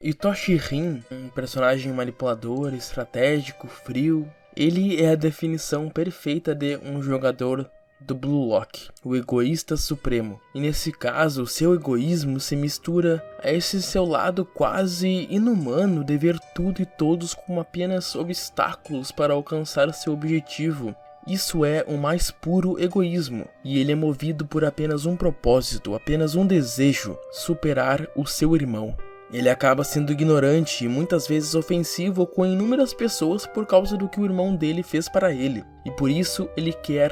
Itoshi Rin, um personagem manipulador, estratégico, frio, ele é a definição perfeita de um jogador do Blue Lock, o egoísta supremo. E nesse caso, seu egoísmo se mistura a esse seu lado quase inumano de ver tudo e todos como apenas obstáculos para alcançar seu objetivo. Isso é o mais puro egoísmo, e ele é movido por apenas um propósito, apenas um desejo: superar o seu irmão. Ele acaba sendo ignorante e muitas vezes ofensivo com inúmeras pessoas por causa do que o irmão dele fez para ele, e por isso ele quer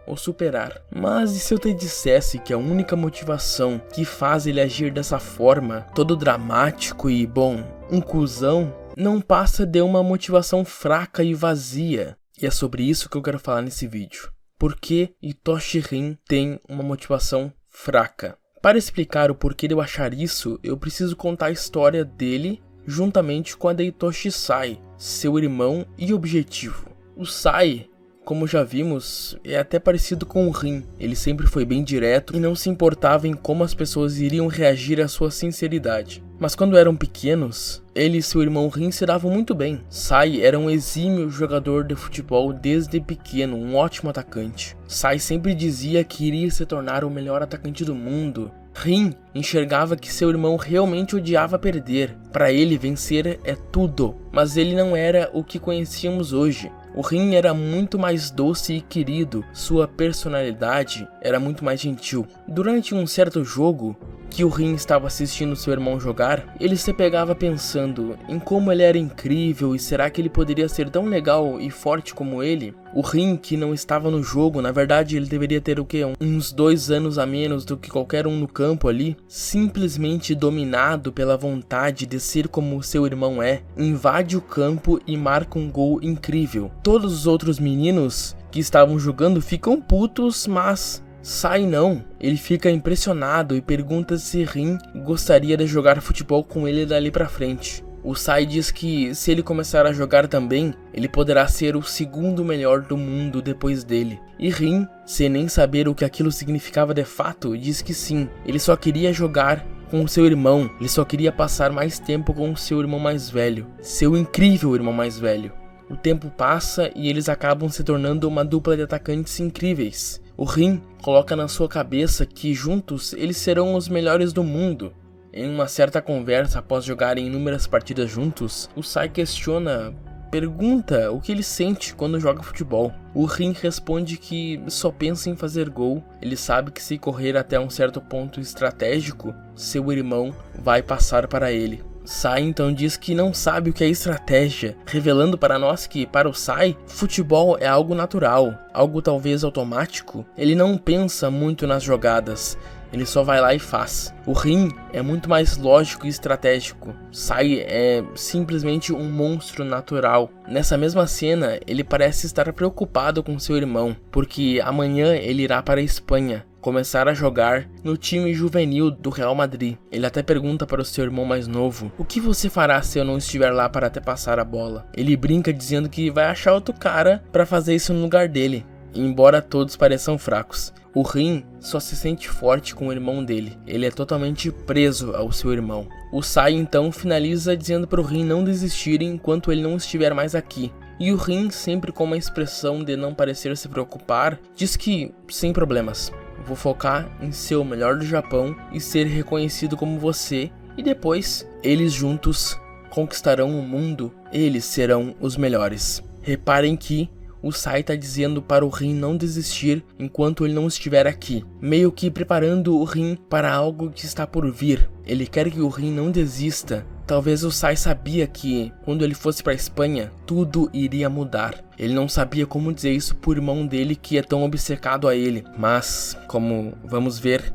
o superar. Mas e se eu te dissesse que a única motivação que faz ele agir dessa forma, todo dramático e, bom, um cuzão, não passa de uma motivação fraca e vazia? E é sobre isso que eu quero falar nesse vídeo. Por que Itoshi Rin tem uma motivação fraca? Para explicar o porquê de eu achar isso, eu preciso contar a história dele juntamente com a de Itoshi Sai, seu irmão e objetivo. O Sai, como já vimos, é até parecido com o Rin. Ele sempre foi bem direto e não se importava em como as pessoas iriam reagir à sua sinceridade. Mas quando eram pequenos, ele e seu irmão Rin se davam muito bem. Sai era um exímio jogador de futebol desde pequeno, um ótimo atacante. Sai sempre dizia que iria se tornar o melhor atacante do mundo. Rin enxergava que seu irmão realmente odiava perder. Para ele, vencer é tudo, mas ele não era o que conhecíamos hoje. O Rin era muito mais doce e querido, sua personalidade era muito mais gentil. Durante um certo jogo, que o Rin estava assistindo seu irmão jogar, ele se pegava pensando em como ele era incrível e será que ele poderia ser tão legal e forte como ele? O Rin, que não estava no jogo, na verdade ele deveria ter o quê? Uns 2 anos a menos do que qualquer um no campo ali, simplesmente dominado pela vontade de ser como seu irmão é, invade o campo e marca um gol incrível. Todos os outros meninos que estavam jogando ficam putos, mas Sai não. Ele fica impressionado e pergunta se Rin gostaria de jogar futebol com ele dali pra frente. O Sai diz que se ele começar a jogar também, ele poderá ser o segundo melhor do mundo depois dele. E Rin, sem nem saber o que aquilo significava de fato, diz que sim, ele só queria jogar com o seu irmão, ele só queria passar mais tempo com o seu irmão mais velho, seu incrível irmão mais velho. O tempo passa e eles acabam se tornando uma dupla de atacantes incríveis. O Rin coloca na sua cabeça que juntos eles serão os melhores do mundo. Em uma certa conversa após jogarem inúmeras partidas juntos, o Sai pergunta o que ele sente quando joga futebol. O Rin responde que só pensa em fazer gol. Ele sabe que se correr até um certo ponto estratégico, seu irmão vai passar para ele. Sai então diz que não sabe o que é estratégia, revelando para nós que, para o Sai, futebol é algo natural, algo talvez automático. Ele não pensa muito nas jogadas, ele só vai lá e faz. O Rin é muito mais lógico e estratégico. Sai é simplesmente um monstro natural. Nessa mesma cena, ele parece estar preocupado com seu irmão, porque amanhã ele irá para a Espanha começar a jogar no time juvenil do Real Madrid. Ele até pergunta para o seu irmão mais novo: o que você fará se eu não estiver lá para te passar a bola? Ele brinca dizendo que vai achar outro cara para fazer isso no lugar dele, embora todos pareçam fracos. O Rin só se sente forte com o irmão dele, ele é totalmente preso ao seu irmão. O Sai então finaliza dizendo para o Rin não desistir enquanto ele não estiver mais aqui. E o Rin, sempre com uma expressão de não parecer se preocupar, diz que sem problemas. Vou focar em ser o melhor do Japão e ser reconhecido como você, e depois eles juntos conquistarão o mundo, eles serão os melhores. Reparem que o Sai tá dizendo para o Rin não desistir enquanto ele não estiver aqui, meio que preparando o Rin para algo que está por vir. Ele quer que o Rin não desista. Talvez o Sai sabia que, quando ele fosse para a Espanha, tudo iria mudar. Ele não sabia como dizer isso pro irmão dele que é tão obcecado a ele, mas, como vamos ver,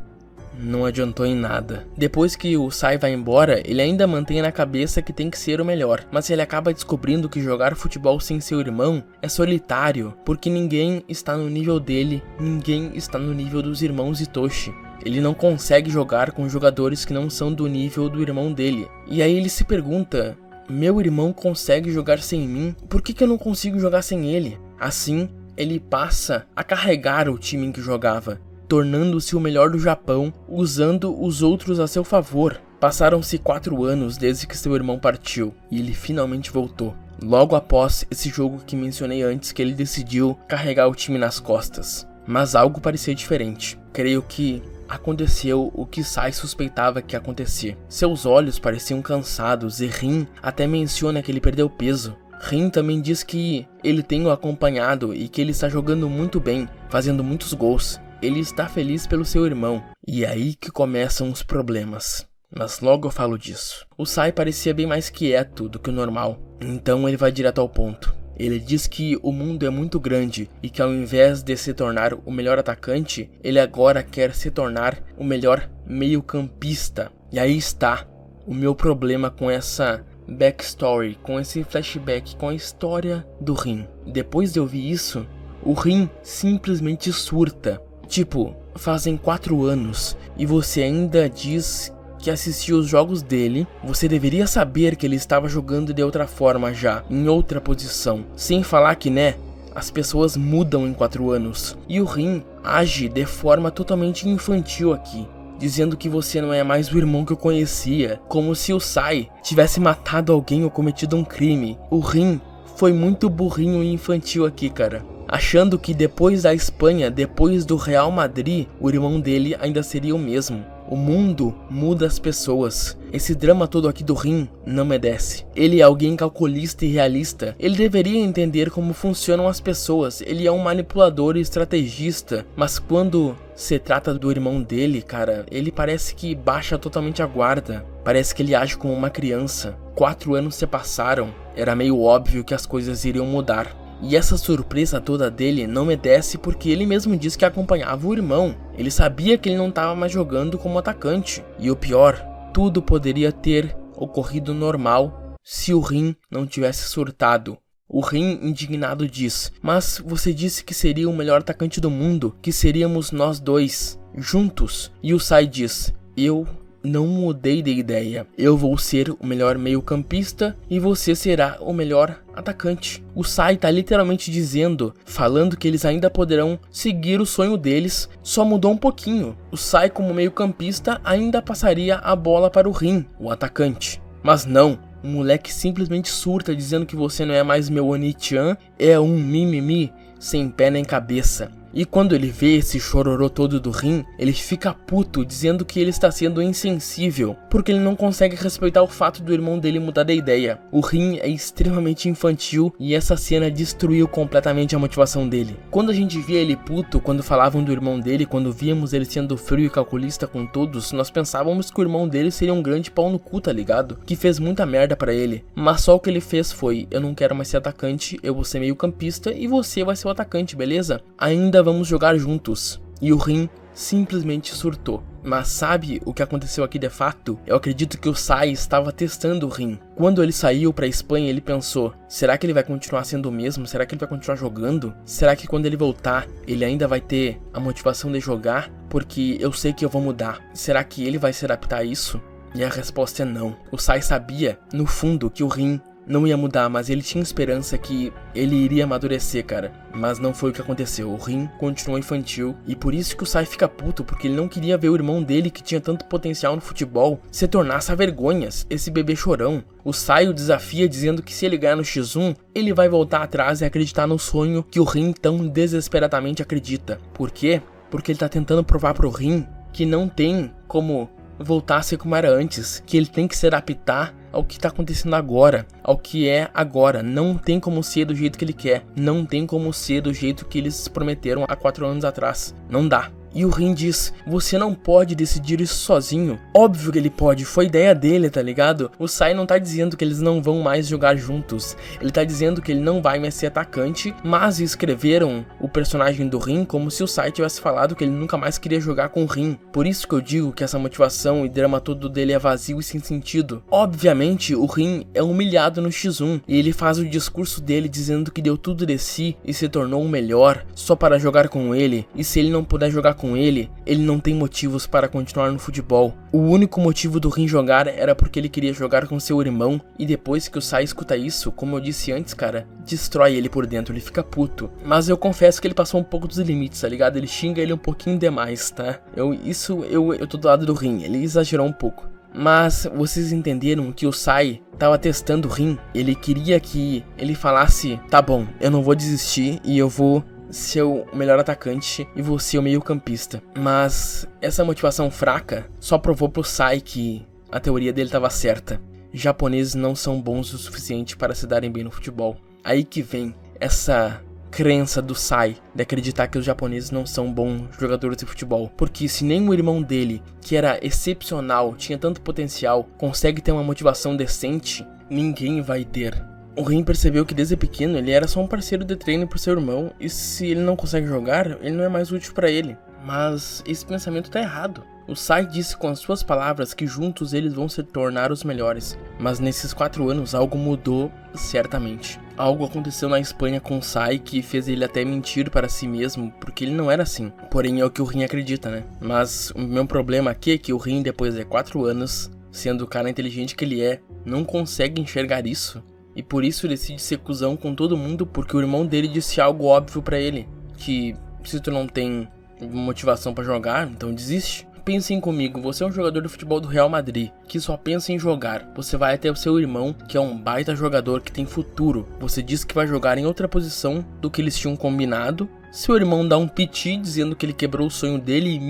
não adiantou em nada. Depois que o Sai vai embora, ele ainda mantém na cabeça que tem que ser o melhor, mas ele acaba descobrindo que jogar futebol sem seu irmão é solitário, porque ninguém está no nível dele, ninguém está no nível dos irmãos Itoshi. Ele não consegue jogar com jogadores que não são do nível do irmão dele. E aí ele se pergunta: meu irmão consegue jogar sem mim, por que eu não consigo jogar sem ele? Assim, ele passa a carregar o time em que jogava, tornando-se o melhor do Japão, usando os outros a seu favor. Passaram-se 4 anos desde que seu irmão partiu, e ele finalmente voltou. Logo após esse jogo que mencionei antes, que ele decidiu carregar o time nas costas. Mas algo parecia diferente. Creio que aconteceu o que Sai suspeitava que ia acontecer. Seus olhos pareciam cansados e Rin até menciona que ele perdeu peso. Rin também diz que ele tem o acompanhado e que ele está jogando muito bem, fazendo muitos gols. Ele está feliz pelo seu irmão. E é aí que começam os problemas. Mas logo eu falo disso. O Sai parecia bem mais quieto do que o normal. Então ele vai direto ao ponto. Ele diz que o mundo é muito grande e que ao invés de se tornar o melhor atacante, ele agora quer se tornar o melhor meio-campista. E aí está o meu problema com essa backstory, com esse flashback, com a história do Rin. Depois de ouvir isso, o Rin simplesmente surta. Tipo, fazem 4 anos e você ainda diz que assistiu os jogos dele, você deveria saber que ele estava jogando de outra forma já, em outra posição. Sem falar que, né, as pessoas mudam em 4 anos. E o Rin age de forma totalmente infantil aqui, dizendo que você não é mais o irmão que eu conhecia, como se o Sai tivesse matado alguém ou cometido um crime. O Rin foi muito burrinho e infantil aqui, cara. Achando que depois da Espanha, depois do Real Madrid, o irmão dele ainda seria o mesmo. O mundo muda as pessoas. Esse drama todo aqui do Rin não me desce. Ele é alguém calculista e realista. Ele deveria entender como funcionam as pessoas. Ele é um manipulador e estrategista. Mas quando se trata do irmão dele, cara, ele parece que baixa totalmente a guarda. Parece que ele age como uma criança. 4 anos se passaram. Era meio óbvio que as coisas iriam mudar. E essa surpresa toda dele não me desce porque ele mesmo disse que acompanhava o irmão. Ele sabia que ele não estava mais jogando como atacante. E o pior, tudo poderia ter ocorrido normal se o Rin não tivesse surtado. O Rin, indignado, diz: mas você disse que seria o melhor atacante do mundo, que seríamos nós dois, juntos. E o Sai diz: eu não mudei de ideia. Eu vou ser o melhor meio-campista e você será o melhor atacante. O Sai tá literalmente dizendo, falando que eles ainda poderão seguir o sonho deles, só mudou um pouquinho. O Sai, como meio-campista, ainda passaria a bola para o Rin, o atacante. Mas não, o moleque simplesmente surta dizendo que você não é mais meu Oni-chan, é um mimimi sem pé nem cabeça. E quando ele vê esse chororô todo do Rin, ele fica puto, dizendo que ele está sendo insensível, porque ele não consegue respeitar o fato do irmão dele mudar de ideia. O Rin é extremamente infantil e essa cena destruiu completamente a motivação dele. Quando a gente via ele puto, quando falavam do irmão dele, quando víamos ele sendo frio e calculista com todos, nós pensávamos que o irmão dele seria um grande pau no cu, tá ligado? Que fez muita merda pra ele. Mas só o que ele fez foi: eu não quero mais ser atacante, eu vou ser meio campista e você vai ser o atacante, beleza? Ainda vamos jogar juntos. E o Rin simplesmente surtou. Mas sabe o que aconteceu aqui de fato? Eu acredito que o Sai estava testando o Rin. Quando ele saiu pra Espanha, ele pensou: será que ele vai continuar sendo o mesmo? Será que ele vai continuar jogando? Será que quando ele voltar, ele ainda vai ter a motivação de jogar? Porque eu sei que eu vou mudar. Será que ele vai se adaptar a isso? E a resposta é não. O Sai sabia, no fundo, que o Rin não ia mudar, mas ele tinha esperança que ele iria amadurecer, cara. Mas não foi o que aconteceu. O Rin continuou infantil e por isso que o Sai fica puto, porque ele não queria ver o irmão dele, que tinha tanto potencial no futebol, se tornar vergonhas, esse bebê chorão. O Sai o desafia dizendo que se ele ganhar no X1, ele vai voltar atrás e acreditar no sonho que o Rin tão desesperadamente acredita. Por quê? Porque ele tá tentando provar pro Rin que não tem como voltar a ser como era antes, que ele tem que se adaptar ao que tá acontecendo agora, ao que é agora. Não tem como ser do jeito que ele quer, não tem como ser do jeito que eles prometeram há 4 anos atrás, não dá. E o Rin diz: você não pode decidir isso sozinho. Óbvio que ele pode, foi ideia dele, tá ligado? O Sai não tá dizendo que eles não vão mais jogar juntos. Ele tá dizendo que ele não vai mais ser atacante, mas escreveram o personagem do Rin como se o Sai tivesse falado que ele nunca mais queria jogar com o Rin. Por isso que eu digo que essa motivação e drama todo dele é vazio e sem sentido. Obviamente, o Rin é humilhado no X1 e ele faz o discurso dele dizendo que deu tudo de si e se tornou o melhor só para jogar com ele, e se ele não puder jogar com ele não tem motivos para continuar no futebol. O único motivo do Rin jogar era porque ele queria jogar com seu irmão, e depois que o Sai escuta isso, como eu disse antes, cara, destrói ele por dentro, ele fica puto. Mas eu confesso que ele passou um pouco dos limites, tá ligado? Ele xinga ele um pouquinho demais, tá? Eu tô do lado do Rin, ele exagerou um pouco. Mas vocês entenderam que o Sai tava testando o Rin? Ele queria que ele falasse, tá bom, eu não vou desistir e eu vou ser o melhor atacante e vou ser o meio campista. Mas essa motivação fraca só provou pro Sai que a teoria dele tava certa. Japoneses não são bons o suficiente para se darem bem no futebol. Aí que vem essa crença do Sai de acreditar que os japoneses não são bons jogadores de futebol. Porque se nem o irmão dele, que era excepcional, tinha tanto potencial, consegue ter uma motivação decente, ninguém vai ter. O Rin percebeu que desde pequeno ele era só um parceiro de treino pro seu irmão, e se ele não consegue jogar, ele não é mais útil para ele. Mas esse pensamento tá errado. O Sai disse com as suas palavras que juntos eles vão se tornar os melhores. Mas nesses 4 anos algo mudou certamente. Algo aconteceu na Espanha com o Sai que fez ele até mentir para si mesmo, porque ele não era assim. Porém é o que o Rin acredita, né? Mas o meu problema aqui é que o Rin, depois de 4 anos, sendo o cara inteligente que ele é, não consegue enxergar isso. E por isso decide ser cuzão com todo mundo, porque o irmão dele disse algo óbvio pra ele. Que se tu não tem motivação pra jogar, então desiste. Pensem comigo, você é um jogador de futebol do Real Madrid, que só pensa em jogar. Você vai até o seu irmão, que é um baita jogador que tem futuro. Você diz que vai jogar em outra posição do que eles tinham combinado. Seu irmão dá um piti dizendo que ele quebrou o sonho dele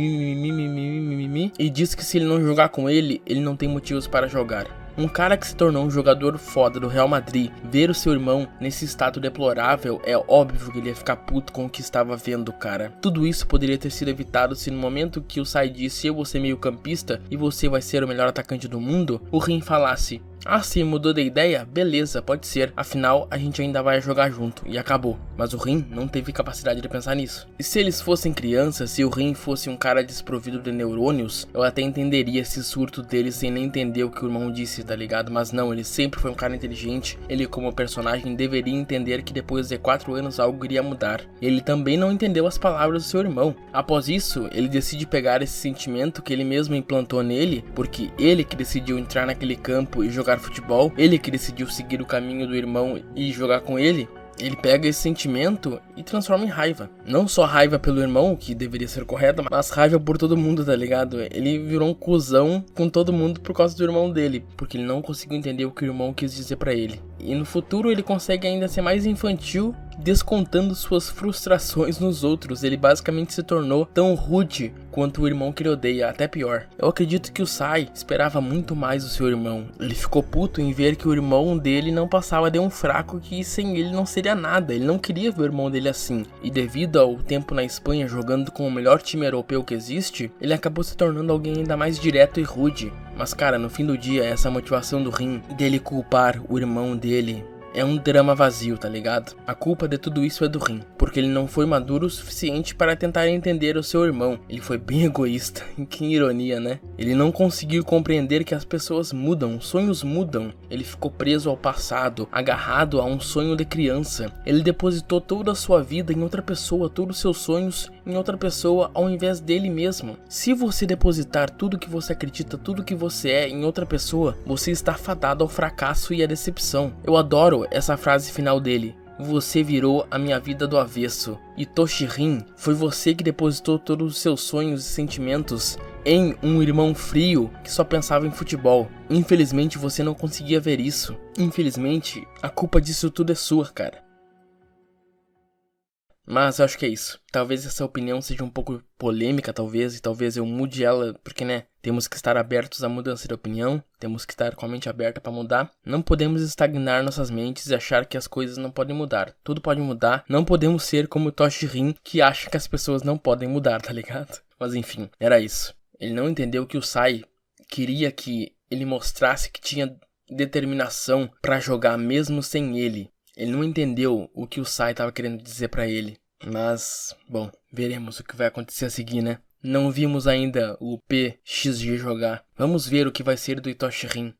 e diz que se ele não jogar com ele, ele não tem motivos para jogar. Um cara que se tornou um jogador foda do Real Madrid, ver o seu irmão nesse estado deplorável, é óbvio que ele ia ficar puto com o que estava vendo, cara. Tudo isso poderia ter sido evitado se no momento que o Sai disse eu vou ser meio campista e você vai ser o melhor atacante do mundo, o Rin falasse, ah, sim, mudou de ideia? Beleza, pode ser. Afinal, a gente ainda vai jogar junto. E acabou. Mas o Rin não teve capacidade de pensar nisso. E se eles fossem crianças, se o Rin fosse um cara desprovido de neurônios, eu até entenderia esse surto dele sem nem entender o que o irmão disse, tá ligado? Mas não, ele sempre foi um cara inteligente. Ele, como personagem, deveria entender que depois de 4 anos algo iria mudar. Ele também não entendeu as palavras do seu irmão. Após isso, ele decide pegar esse sentimento que ele mesmo implantou nele, porque ele que decidiu entrar naquele campo e jogar futebol, ele que decidiu seguir o caminho do irmão e jogar com ele. Ele pega esse sentimento e transforma em raiva. Não só raiva pelo irmão, que deveria ser correta, mas raiva por todo mundo, tá ligado? Ele virou um cuzão com todo mundo por causa do irmão dele, porque ele não conseguiu entender o que o irmão quis dizer pra ele. E no futuro ele consegue ainda ser mais infantil, descontando suas frustrações nos outros. Ele basicamente se tornou tão rude quanto o irmão que ele odeia, até pior. Eu acredito que o Sai esperava muito mais do seu irmão. Ele ficou puto em ver que o irmão dele não passava de um fraco que sem ele não seria nada. Ele não queria ver o irmão dele assim. E devido ao tempo na Espanha jogando com o melhor time europeu que existe, ele acabou se tornando alguém ainda mais direto e rude. Mas cara, no fim do dia, essa motivação do Rin dele culpar o irmão dele é um drama vazio, tá ligado? A culpa de tudo isso é do Rin, porque ele não foi maduro o suficiente para tentar entender o seu irmão. Ele foi bem egoísta, que ironia, né? Ele não conseguiu compreender que as pessoas mudam, sonhos mudam. Ele ficou preso ao passado, agarrado a um sonho de criança. Ele depositou toda a sua vida em outra pessoa, todos os seus sonhos em outra pessoa ao invés dele mesmo. Se você depositar tudo que você acredita, tudo que você é em outra pessoa, você está fadado ao fracasso e à decepção. Eu adoro essa frase final dele. Você virou a minha vida do avesso. E Toshirin, foi você que depositou todos os seus sonhos e sentimentos em um irmão frio que só pensava em futebol. Infelizmente você não conseguia ver isso. Infelizmente, a culpa disso tudo é sua, cara. Mas eu acho que é isso. Talvez essa opinião seja um pouco polêmica, talvez, e talvez eu mude ela, porque, né, temos que estar abertos à mudança de opinião, temos que estar com a mente aberta para mudar. Não podemos estagnar nossas mentes e achar que as coisas não podem mudar. Tudo pode mudar, não podemos ser como o Toshirin, que acha que as pessoas não podem mudar, tá ligado? Mas enfim, era isso. Ele não entendeu que o Sai queria que ele mostrasse que tinha determinação para jogar mesmo sem ele. Ele não entendeu o que o Sai estava querendo dizer pra ele. Mas, bom, veremos o que vai acontecer a seguir, né? Não vimos ainda o PXG jogar. Vamos ver o que vai ser do Toshirin.